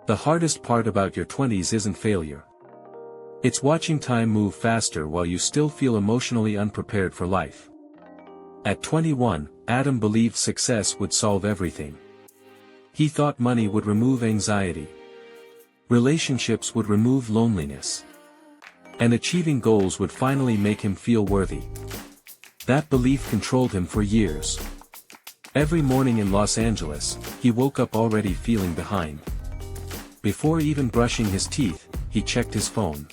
The hardest part about your 20s isn't failure. It's watching time move faster while you still feel emotionally unprepared for life. At 21, Adam believed success would solve everything. He thought money would remove anxiety. Relationships would remove loneliness. And achieving goals would finally make him feel worthy. That belief controlled him for years. Every morning in Los Angeles, he woke up already feeling behind. Before even brushing his teeth, he checked his phone.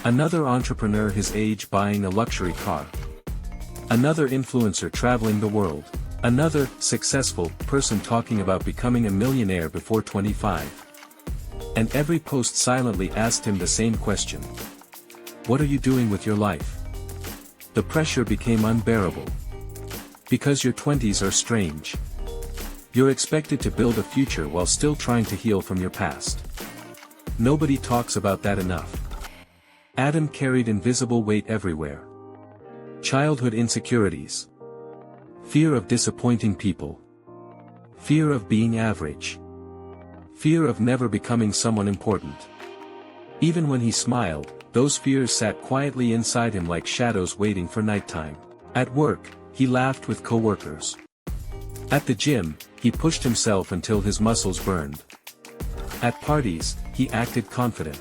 Another entrepreneur his age buying a luxury car. Another influencer traveling the world. Another successful person talking about becoming a millionaire before 25. And every post silently asked him the same question. What are you doing with your life? The pressure became unbearable. Because your 20s are strange. You're expected to build a future while still trying to heal from your past. Nobody talks about that enough. Adam carried invisible weight everywhere. Childhood insecurities. Fear of disappointing people. Fear of being average. Fear of never becoming someone important. Even when he smiled, those fears sat quietly inside him like shadows waiting for nighttime. At work, he laughed with coworkers. At the gym, he pushed himself until his muscles burned. At parties, he acted confident.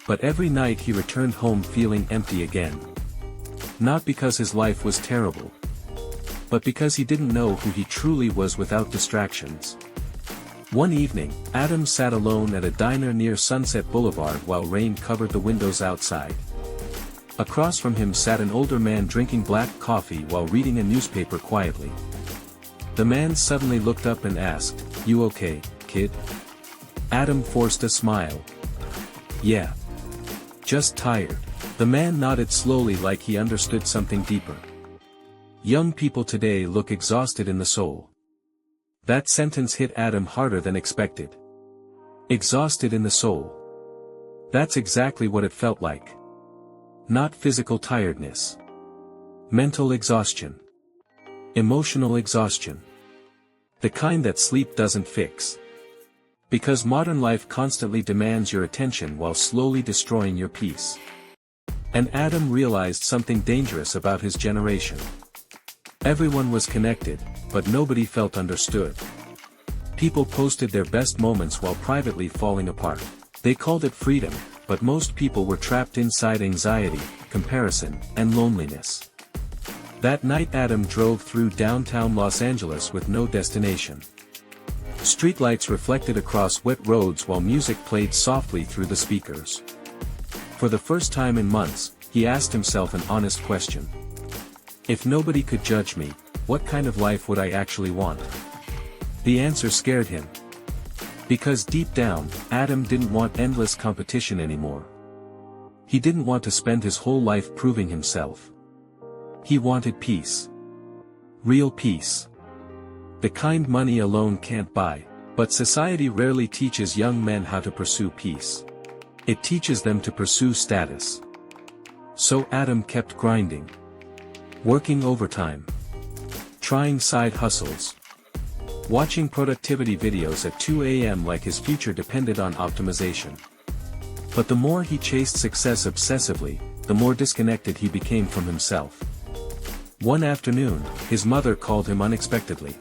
But every night he returned home feeling empty again. Not because his life was terrible. But because he didn't know who he truly was without distractions. One evening, Adam sat alone at a diner near Sunset Boulevard while rain covered the windows outside. Across from him sat an older man drinking black coffee while reading a newspaper quietly. The man suddenly looked up and asked, "You okay, kid?" Adam forced a smile. "Yeah. Just tired." The man nodded slowly like he understood something deeper. Young people today look exhausted in the soul. That sentence hit Adam harder than expected. Exhausted in the soul. That's exactly what it felt like. Not physical tiredness. Mental exhaustion. Emotional exhaustion. The kind that sleep doesn't fix. Because modern life constantly demands your attention while slowly destroying your peace. And Adam realized something dangerous about his generation. Everyone was connected, but nobody felt understood. People posted their best moments while privately falling apart. They called it freedom, but most people were trapped inside anxiety, comparison, and loneliness. That night Adam drove through downtown Los Angeles with no destination. Streetlights reflected across wet roads while music played softly through the speakers. For the first time in months, he asked himself an honest question. If nobody could judge me, what kind of life would I actually want? The answer scared him. Because deep down, Adam didn't want endless competition anymore. He didn't want to spend his whole life proving himself. He wanted peace. Real peace. The kind money alone can't buy, but society rarely teaches young men how to pursue peace. It teaches them to pursue status. So Adam kept grinding. Working overtime. Trying side hustles. Watching productivity videos at 2 a.m. like his future depended on optimization. But the more he chased success obsessively, the more disconnected he became from himself. One afternoon, his mother called him unexpectedly.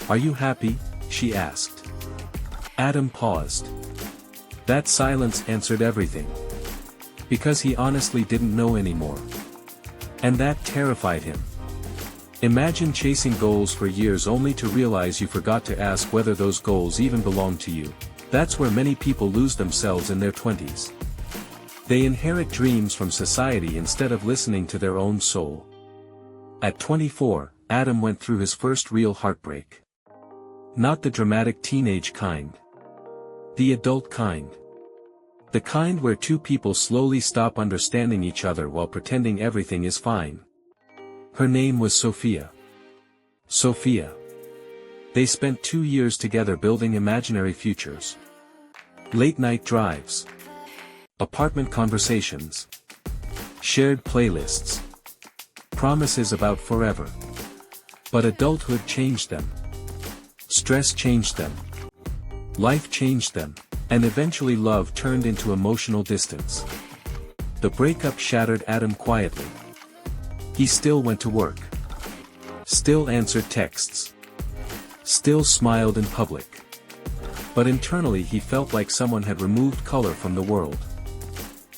"Are you happy?" she asked. Adam paused. That silence answered everything. Because he honestly didn't know anymore. And that terrified him. Imagine chasing goals for years only to realize you forgot to ask whether those goals even belong to you. That's where many people lose themselves in their 20s. They inherit dreams from society instead of listening to their own soul. At 24, Adam went through his first real heartbreak. Not the dramatic teenage kind. The adult kind. The kind where two people slowly stop understanding each other while pretending everything is fine. Her name was Sophia. Sophia. They spent 2 years together building imaginary futures. Late-night drives. Apartment conversations. Shared playlists. Promises about forever. But adulthood changed them. Stress changed them. Life changed them, and eventually love turned into emotional distance. The breakup shattered Adam quietly. He still went to work. Still answered texts. Still smiled in public. But internally he felt like someone had removed color from the world.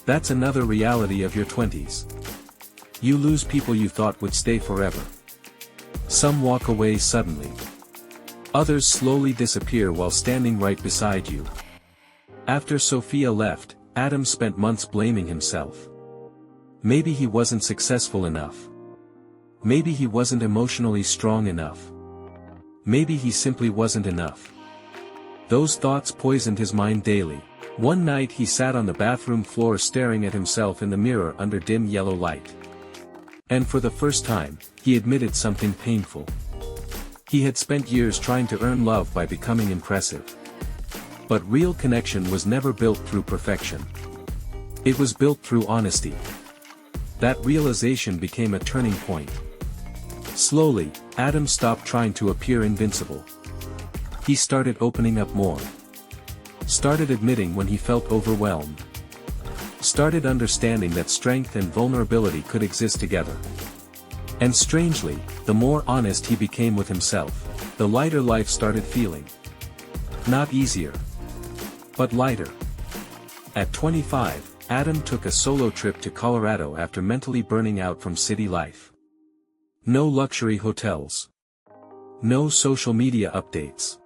That's another reality of your 20s. You lose people you thought would stay forever. Some walk away suddenly. Others slowly disappear while standing right beside you. After Sophia left, Adam spent months blaming himself. Maybe he wasn't successful enough. Maybe he wasn't emotionally strong enough. Maybe he simply wasn't enough. Those thoughts poisoned his mind daily. One night he sat on the bathroom floor staring at himself in the mirror under dim yellow light. And for the first time, he admitted something painful. He had spent years trying to earn love by becoming impressive. But real connection was never built through perfection. It was built through honesty. That realization became a turning point. Slowly, Adam stopped trying to appear invincible. He started opening up more. Started admitting when he felt overwhelmed. Started understanding that strength and vulnerability could exist together. And strangely, the more honest he became with himself, the lighter life started feeling. Not easier, but lighter. At 25, Adam took a solo trip to Colorado after mentally burning out from city life. No luxury hotels. No social media updates.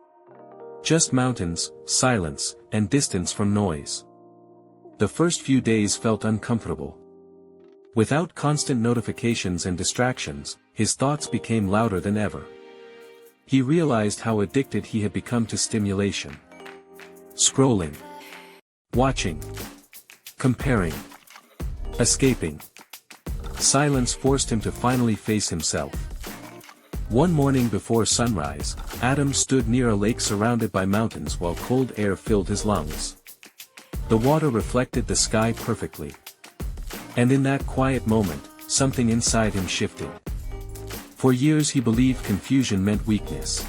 Just mountains, silence, and distance from noise. The first few days felt uncomfortable. Without constant notifications and distractions, his thoughts became louder than ever. He realized how addicted he had become to stimulation. Scrolling. Watching. Comparing. Escaping. Silence forced him to finally face himself. One morning before sunrise, Adam stood near a lake surrounded by mountains while cold air filled his lungs. The water reflected the sky perfectly. And in that quiet moment, something inside him shifted. For years he believed confusion meant weakness.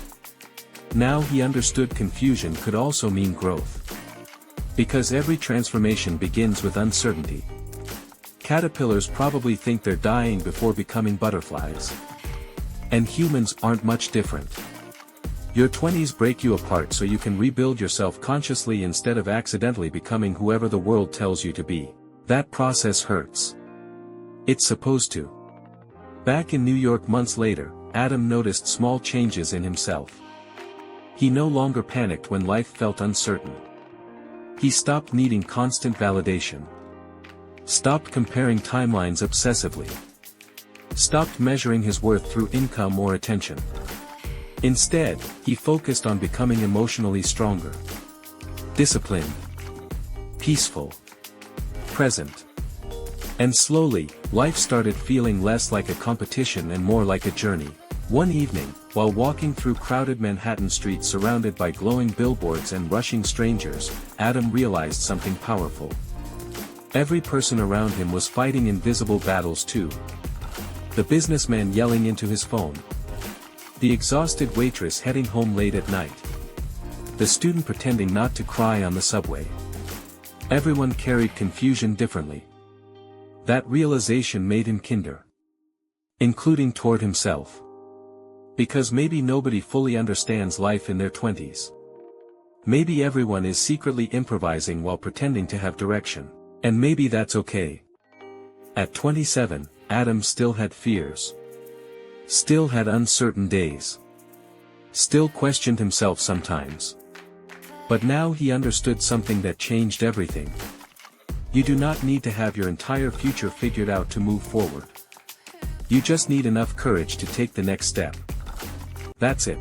Now he understood confusion could also mean growth. Because every transformation begins with uncertainty. Caterpillars probably think they're dying before becoming butterflies. And humans aren't much different. Your 20s break you apart so you can rebuild yourself consciously instead of accidentally becoming whoever the world tells you to be. That process hurts. It's supposed to. Back in New York months later, Adam noticed small changes in himself. He no longer panicked when life felt uncertain. He stopped needing constant validation. Stopped comparing timelines obsessively. Stopped measuring his worth through income or attention. Instead, he focused on becoming emotionally stronger. Disciplined. Peaceful. Present. And slowly, life started feeling less like a competition and more like a journey. One evening, while walking through crowded Manhattan streets surrounded by glowing billboards and rushing strangers, Adam realized something powerful. Every person around him was fighting invisible battles too. The businessman yelling into his phone. The exhausted waitress heading home late at night. The student pretending not to cry on the subway. Everyone carried confusion differently. That realization made him kinder. Including toward himself. Because maybe nobody fully understands life in their 20s. Maybe everyone is secretly improvising while pretending to have direction. And maybe that's okay. At 27, Adam still had fears. Still had uncertain days. Still questioned himself sometimes. But now he understood something that changed everything. You do not need to have your entire future figured out to move forward. You just need enough courage to take the next step. That's it.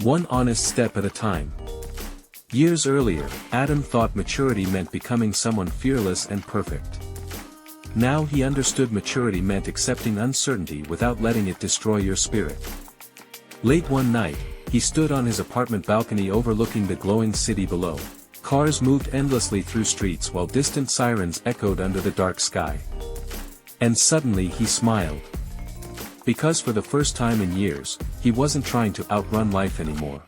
One honest step at a time. Years earlier, Adam thought maturity meant becoming someone fearless and perfect. Now he understood maturity meant accepting uncertainty without letting it destroy your spirit. Late one night, he stood on his apartment balcony overlooking the glowing city below. Cars moved endlessly through streets while distant sirens echoed under the dark sky. And suddenly he smiled. Because for the first time in years, he wasn't trying to outrun life anymore.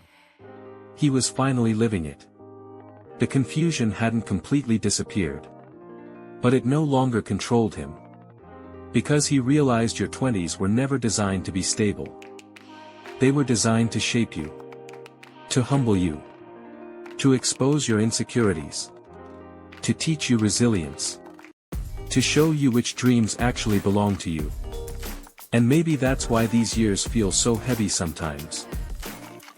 He was finally living it. The confusion hadn't completely disappeared. But it no longer controlled him. Because he realized your 20s were never designed to be stable. They were designed to shape you. To humble you. To expose your insecurities. To teach you resilience. To show you which dreams actually belong to you. And maybe that's why these years feel so heavy sometimes.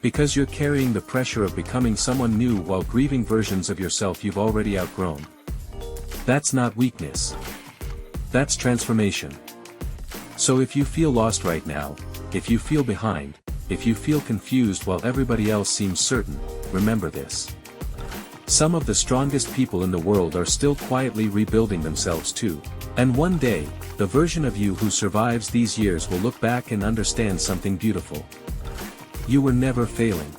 Because you're carrying the pressure of becoming someone new while grieving versions of yourself you've already outgrown. That's not weakness. That's transformation. So if you feel lost right now, if you feel behind, if you feel confused while everybody else seems certain, remember this. Some of the strongest people in the world are still quietly rebuilding themselves too. And one day, the version of you who survives these years will look back and understand something beautiful. You were never failing.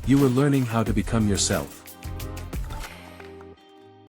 You were learning how to become yourself.